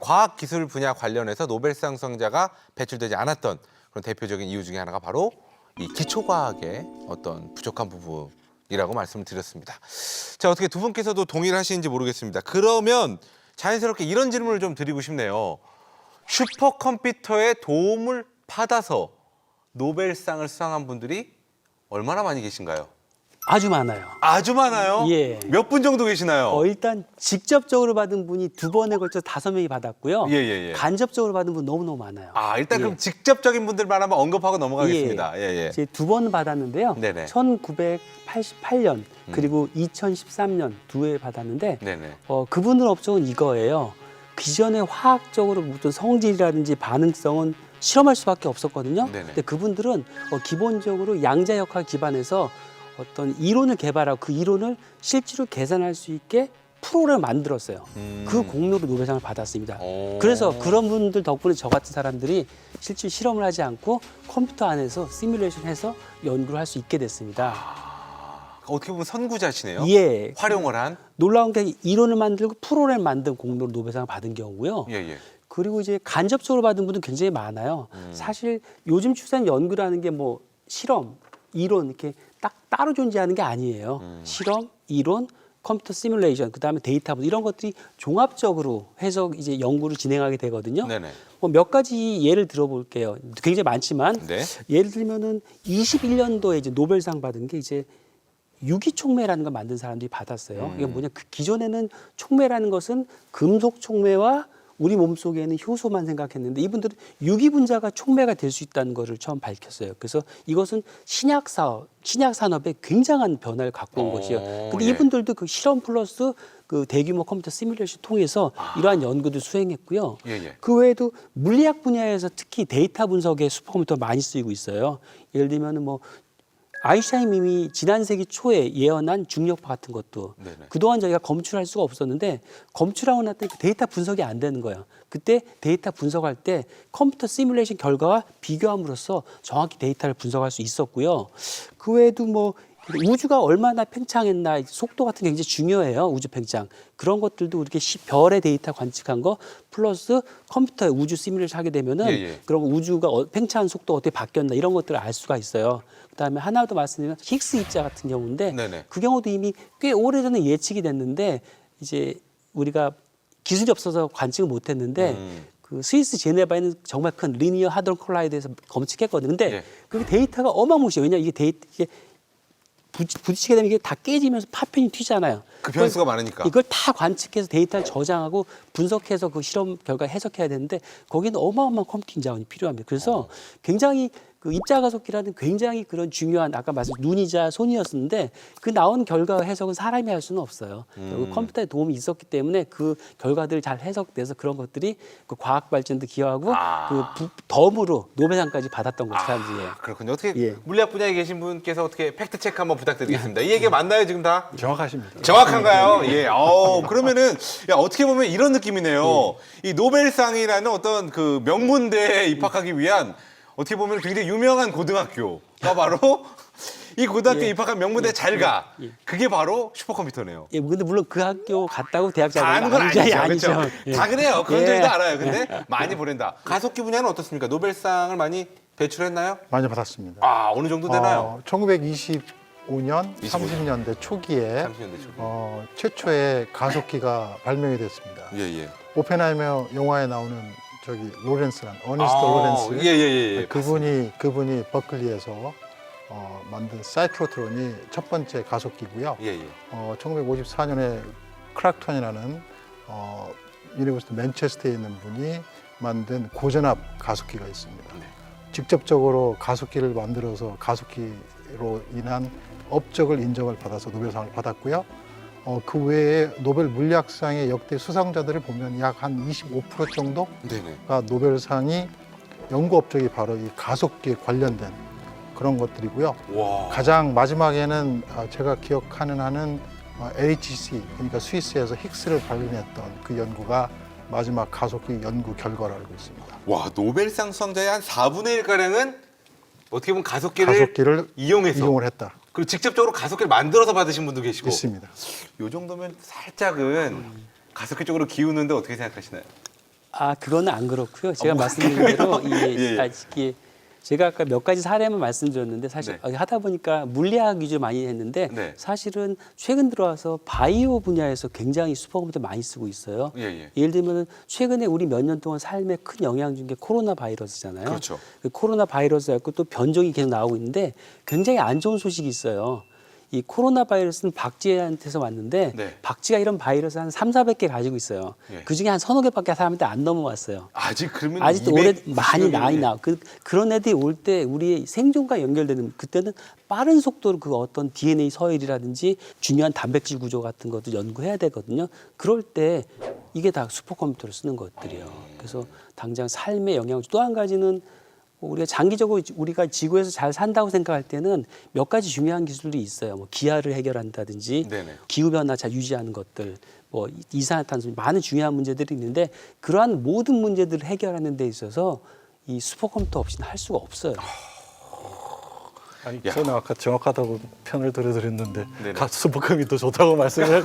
과학기술 분야 관련해서 노벨상 수상자가 배출되지 않았던 그런 대표적인 이유 중에 하나가 바로 이 기초과학의 어떤 부족한 부분이라고 말씀을 드렸습니다. 자, 어떻게 두 분께서도 동의를 하시는지 모르겠습니다. 그러면 자연스럽게 이런 질문을 좀 드리고 싶네요. 슈퍼컴퓨터의 도움을 받아서 노벨상을 수상한 분들이 얼마나 많이 계신가요? 아주 많아요. 아주 많아요? 예. 몇 분 정도 계시나요? 일단 직접적으로 받은 분이 2번에 걸쳐 5명이 받았고요. 예. 간접적으로 받은 분 너무너무 많아요. 일단 예. 그럼 직접적인 분들만 한번 언급하고 넘어가겠습니다. 예. 이제 2번 받았는데요. 네네. 1988년 그리고 2013년 2회 받았는데 네네. 그분들 업종은 이거예요. 기존에 화학적으로 어떤 성질이라든지 반응성은 실험할 수밖에 없었거든요. 네네. 근데 그분들은 기본적으로 양자 역학 기반에서 어떤 이론을 개발하고 그 이론을 실제로 계산할 수 있게 프로그램을 만들었어요. 그 공로로 노벨상을 받았습니다. 그래서 그런 분들 덕분에 저 같은 사람들이 실제 실험을 하지 않고 컴퓨터 안에서 시뮬레이션해서 연구를 할 수 있게 됐습니다. 어떻게 보면 선구자시네요. 예. 활용을 한. 놀라운 게 이론을 만들고 프로그램을 만든 공로로 노벨상을 받은 경우고요. 예. 그리고 이제 간접적으로 받은 분은 굉장히 많아요. 사실 요즘 추세는 연구라는 게 뭐 실험, 이론 이렇게 딱 따로 존재하는 게 아니에요. 실험, 이론, 컴퓨터 시뮬레이션, 그다음에 데이터 이런 것들이 종합적으로 해서 이제 연구를 진행하게 되거든요. 네네. 몇 가지 예를 들어볼게요. 굉장히 많지만 네. 예를 들면은 21년도에 이제 노벨상 받은 게 이제 유기촉매라는 걸 만든 사람들이 받았어요. 이게 뭐냐? 그 기존에는 촉매라는 것은 금속 촉매와 우리 몸속에는 효소만 생각했는데 이분들은 유기 분자가 촉매가 될 수 있다는 것을 처음 밝혔어요. 그래서 이것은 신약 산업에 굉장한 변화를 갖고 온 것이에요. 근데 예. 이분들도 그 실험 플러스 그 대규모 컴퓨터 시뮬레이션 통해서 이러한 연구를 수행했고요. 예. 그 외에도 물리학 분야에서 특히 데이터 분석에 슈퍼컴퓨터가 많이 쓰이고 있어요. 예를 들면은 뭐 아인슈타인님이 지난 세기 초에 예언한 중력파 같은 것도 네네. 그동안 저희가 검출할 수가 없었는데 검출하고 났더니 그 데이터 분석이 안 되는 거예요. 그때 데이터 분석할 때 컴퓨터 시뮬레이션 결과와 비교함으로써 정확히 데이터를 분석할 수 있었고요. 그 외에도 뭐 우주가 얼마나 팽창했나 속도 같은 게 굉장히 중요해요. 우주 팽창. 그런 것들도 이렇게 별의 데이터 관측한 거 플러스 컴퓨터에 우주 시뮬레이션 하게 되면은 예. 그런 우주가 팽창한 속도 어떻게 바뀌었나 이런 것들을 알 수가 있어요. 그다음에 하나 더 말씀드리면 힉스 입자 같은 경우인데 네네. 그 경우도 이미 꽤 오래전에 예측이 됐는데 이제 우리가 기술이 없어서 관측을 못했는데 그 스위스 제네바에는 정말 큰 리니어 하드론 콜라이드에서 검측했거든요. 근데 예. 그게 데이터가 어마무시해요. 왜냐 이게 부딪히게 되면 이게 다 깨지면서 파편이 튀잖아요. 그 변수가 많으니까. 이걸 다 관측해서 데이터를 저장하고 분석해서 그 실험 결과 해석해야 되는데 거기는 어마어마한 컴퓨팅 자원이 필요합니다. 그래서 굉장히 그 입자가속기라는 굉장히 그런 중요한 아까 말씀 눈이자 손이었는데 그 나온 결과 해석은 사람이 할 수는 없어요. 결국 컴퓨터의 도움이 있었기 때문에 그 결과들이 잘 해석돼서 그런 것들이 그 과학 발전도 기여하고 덤으로 노벨상까지 받았던 것이 사람들이에요. 그렇군요. 어떻게 예. 물리학 분야에 계신 분께서 어떻게 팩트 체크 한번 부탁드리겠습니다. 이 얘기 맞나요 지금 다? 정확하십니다. 정확한가요? 예. 그러면은 어떻게 보면 이런 느낌이네요. 이 노벨상이라는 어떤 그 명문대에 입학하기 위한 어떻게 보면 굉장히 유명한 고등학교가 바로 이 고등학교에 입학한 명문대 잘 가. 그게 바로 슈퍼컴퓨터네요. 예, 근데 물론 그 학교 갔다고 대학 다 자는 아는 건 아니죠. 그렇죠? 예. 다 그래요. 그건 예. 저희도 알아요. 근데 많이 보낸다. 가속기 분야는 어떻습니까? 노벨상을 많이 배출했나요? 많이 받았습니다. 어느 정도 되나요? 1925년, 30년대 초기에 30년대 초기. 최초의 가속기가 발명이 됐습니다. 예. 오펜하이머 영화에 나오는 저기 로렌스란 어니스트 로렌스 예. 그분이 버클리에서 만든 사이클로트론이 첫 번째 가속기고요. 예. 1954년에 크락톤이라는 유니버시티 맨체스터에 있는 분이 만든 고전압 가속기가 있습니다. 네. 직접적으로 가속기를 만들어서 가속기로 인한 업적을 인정을 받아서 노벨상을 받았고요. 그 외에 노벨 물리학상의 역대 수상자들을 보면 약 한 25% 정도가 네네. 노벨상이 연구 업적이 바로 이 가속기에 관련된 그런 것들이고요. 와. 가장 마지막에는 제가 기억하는 한은 LHC, 그러니까 스위스에서 힉스를 발견했던 그 연구가 마지막 가속기 연구 결과로 알고 있습니다. 와, 노벨상 수상자의 한 4분의 1가량은 어떻게 보면 가속기를 이용해서 이용을 했다. 그리고 직접적으로 가속기를 만들어서 받으신 분도 계시고 있습니다. 요 정도면 살짝은 가속기 쪽으로 기우는데 어떻게 생각하시나요? 그거는 안 그렇고요. 제가 말씀드린 대로 예, 예. 이게 제가 아까 몇 가지 사례만 말씀드렸는데 사실 네. 하다 보니까 물리학 위주 많이 했는데 네. 사실은 최근 들어와서 바이오 분야에서 굉장히 슈퍼컴퓨터 많이 쓰고 있어요. 예, 예. 예를 들면 최근에 우리 몇 년 동안 삶에 큰 영향 준 게 코로나 바이러스잖아요. 그렇죠. 그 코로나 바이러스 갖고 또 변종이 계속 나오고 있는데 굉장히 안 좋은 소식이 있어요. 이 코로나 바이러스는 박쥐한테서 왔는데 네. 박쥐가 이런 바이러스 한 3,400개 가지고 있어요. 예. 그중에 한 서너 개밖에 사람한테 안 넘어왔어요. 아직 그러면 아직도 오래 290여 많이 개네. 나와. 그런 애들이 올 때 우리의 생존과 연결되는 그때는 빠른 속도로 그 어떤 DNA 서열이라든지 중요한 단백질 구조 같은 것도 연구해야 되거든요. 그럴 때 이게 다 슈퍼컴퓨터를 쓰는 것들이에요. 그래서 당장 삶의 영향. 또 한 가지는 우리가 장기적으로 우리가 지구에서 잘 산다고 생각할 때는 몇 가지 중요한 기술들이 있어요. 뭐 기아를 해결한다든지 네네. 기후 변화 잘 유지하는 것들, 뭐 이산화탄소 많은 중요한 문제들이 있는데 그러한 모든 문제들을 해결하는 데 있어서 이 슈퍼컴퓨터 없이는 할 수가 없어요. 아니, 야. 저는 아까 정확하다고 편을 들어드렸는데 네네. 슈퍼컴이 더 좋다고 말씀을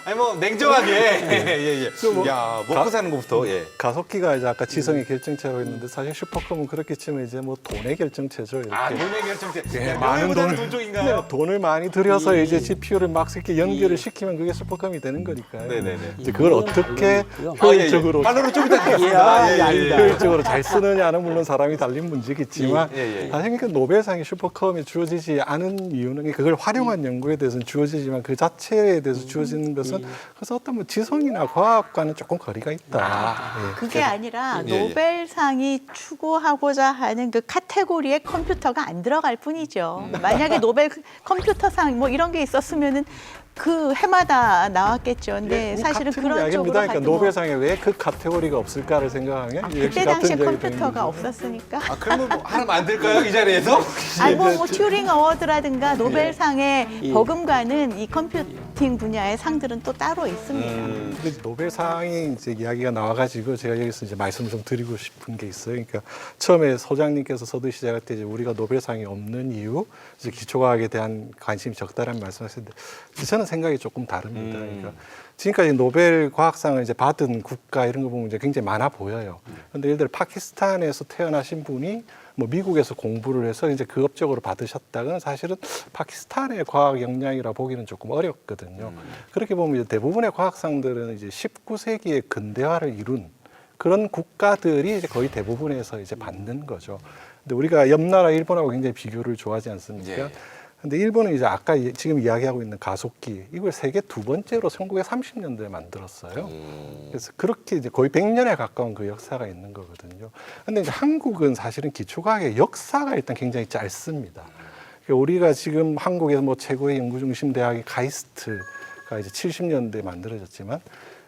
아니 뭐 냉정하게 예예. 뭐 야 먹고 사는 것부터 예. 가속기가 이제 아까 지성의 결정체라고 했는데 사실 슈퍼컴은 그렇게 치면 이제 뭐 돈의 결정체죠. 이렇게. 돈의 결정체. 예, 많은 돈 쪽인가요? 네, 돈을 많이 들여서 예, 이제 예. GPU를 막 이렇게 연결을 시키면 그게 슈퍼컴이 되는 거니까요. 네네네. 이제 그걸 어떻게 있고요. 효율적으로 반으로 좀 이따 예, 드리겠습니다. 아닙니다. 효율적으로 잘 쓰느냐는 물론 사람이 달린 문제겠지만 예, 예, 예. 사실 그 노벨상이 슈퍼컴에 주어지지 않은 이유는 그걸 활용한 연구에 대해서는 주어지지만 그 자체에 대해서 주어지는 것은 그래서 어떤 뭐 지성이나 과학과는 조금 거리가 있다. 예. 그게 아니라 예, 예. 노벨상이 추구하고자 하는 그 카테고리에 컴퓨터가 안 들어갈 뿐이죠. 만약에 노벨 컴퓨터상 뭐 이런 게 있었으면은 그 해마다 나왔겠죠. 근데 사실은 같은 그런 쪽으로 이야기입니다. 그러니까 가도 뭐 노벨상에 왜 그 카테고리가 없을까를 생각하면 역시 그때 같은 당시에 이야기 되는 컴퓨터가 거죠. 없었으니까. 아 그러면 뭐 하나 만들까요 이 자리에서? 아니 뭐 튜링 어워드라든가 노벨상에 예. 버금가는 이 컴퓨팅 분야의 상들은 또 따로 있습니다. 근데 노벨상이 이제 이야기가 나와가지고 제가 여기서 이제 말씀을 좀 드리고 싶은 게 있어요. 그러니까 처음에 소장님께서 서두 시작할 때 이제 우리가 노벨상이 없는 이유, 이제 기초과학에 대한 관심이 적다라는 말씀하셨는데 저는 생각이 조금 다릅니다. 그러니까 지금까지 노벨 과학상을 이제 받은 국가 이런 거 보면 이제 굉장히 많아 보여요. 그런데 예를 들어 파키스탄에서 태어나신 분이 뭐 미국에서 공부를 해서 이제 그 업적으로 받으셨다는 사실은 파키스탄의 과학 역량이라 보기는 조금 어렵거든요. 그렇게 보면 이제 대부분의 과학상들은 이제 19세기의 근대화를 이룬 그런 국가들이 이제 거의 대부분에서 이제 받는 거죠. 근데 우리가 옆 나라 일본하고 굉장히 비교를 좋아하지 않습니까? 예. 근데 일본은 이제 아까 지금 이야기하고 있는 가속기 이걸 세계 두 번째로 1930년대에 만들었어요. 그래서 그렇게 이제 거의 100년에 가까운 그 역사가 있는 거거든요. 근데 이제 한국은 사실은 기초과학의 역사가 일단 굉장히 짧습니다. 그러니까 우리가 지금 한국에서 뭐 최고의 연구 중심 대학이 카이스트가 이제 70년대에 만들어졌지만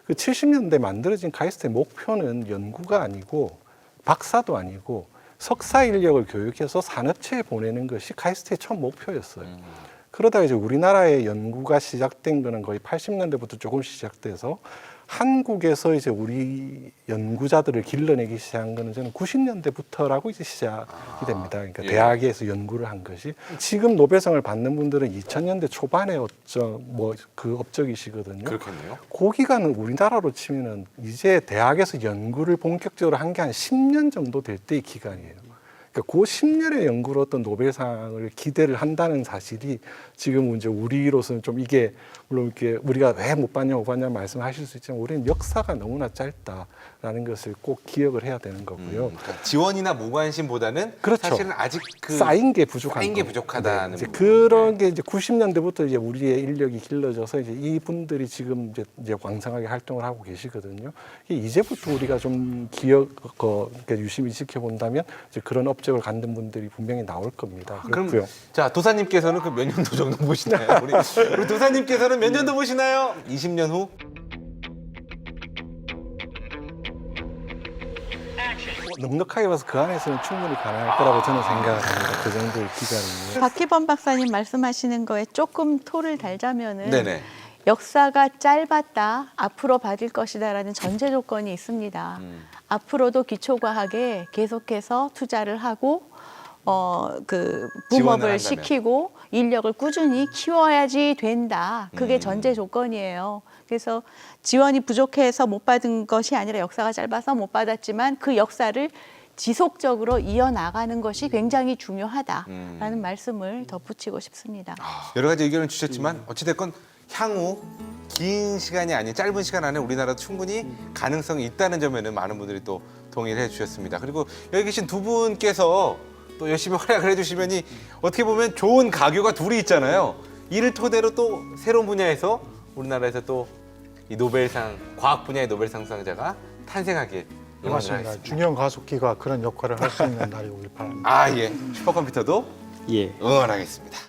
그 70년대 만들어진 카이스트의 목표는 연구가 아니고 박사도 아니고 석사 인력을 교육해서 산업체에 보내는 것이 카이스트의 첫 목표였어요. 그러다가 이제 우리나라의 연구가 시작된 거는 거의 80년대부터 조금 시작돼서 한국에서 이제 우리 연구자들을 길러내기 시작한 거는 저는 90년대부터라고 이제 시작이 됩니다. 그러니까 예. 대학에서 연구를 한 것이 지금 노벨상을 받는 분들은 2000년대 초반의 업적 뭐 그 업적이시거든요. 그렇겠네요. 그 기간은 우리나라로 치면은 이제 대학에서 연구를 본격적으로 한 게 한 10년 정도 될 때의 기간이에요. 그러니까 그 10년의 연구로 어떤 노벨상을 기대를 한다는 사실이 지금 이제 우리로서는 좀 이게 물론 이렇게 우리가 왜 못 받냐 말씀하실 수 있지만 우리는 역사가 너무나 짧다라는 것을 꼭 기억을 해야 되는 거고요. 그러니까 지원이나 무관심보다는 그렇죠. 사실은 아직 그 쌓인 게 부족한 쌓인 게 거고. 부족하다는 이제 부분. 그런 게 이제 90년대부터 이제 우리의 인력이 길러져서 이제 이분들이 지금 이제 왕성하게 활동을 하고 계시거든요. 이제부터 우리가 좀 그러니까 유심히 지켜본다면 이제 그런 업적을 갖는 분들이 분명히 나올 겁니다. 그럼 그렇고요. 자 도사님께서는 그 몇 년도 정도 보시나요? 우리 도사님께서는 몇 년도 보시나요? 20년 후? 넉넉하게 봐서 그 안에서는 충분히 가능할 거라고 저는 생각합니다. 그 정도의 기간이요. 박희범 박사님 말씀하시는 거에 조금 토를 달자면은 네네. 역사가 짧았다, 앞으로 받을 것이다라는 전제 조건이 있습니다. 앞으로도 기초과학에 계속해서 투자를 하고 그 지원을 붐업을 한다면. 시키고 인력을 꾸준히 키워야지 된다. 그게 전제 조건이에요. 그래서 지원이 부족해서 못 받은 것이 아니라 역사가 짧아서 못 받았지만 그 역사를 지속적으로 이어나가는 것이 굉장히 중요하다라는 말씀을 덧붙이고 싶습니다. 여러 가지 의견을 주셨지만 어찌됐건 향후 긴 시간이 아닌 짧은 시간 안에 우리나라도 충분히 가능성이 있다는 점에는 많은 분들이 또 동의를 해주셨습니다. 그리고 여기 계신 두 분께서 또 열심히 활약을 해주시면이 어떻게 보면 좋은 가교가 둘이 있잖아요. 이를 토대로 또 새로운 분야에서 우리나라에서 또 이 노벨상, 과학 분야의 노벨상 수상자가 탄생하길 응원을 맞습니다. 하겠습니다. 중형 가속기가 그런 역할을 할 수 있는 날이 오길 바랍니다. 아, 예. 슈퍼컴퓨터도 예. 응원하겠습니다.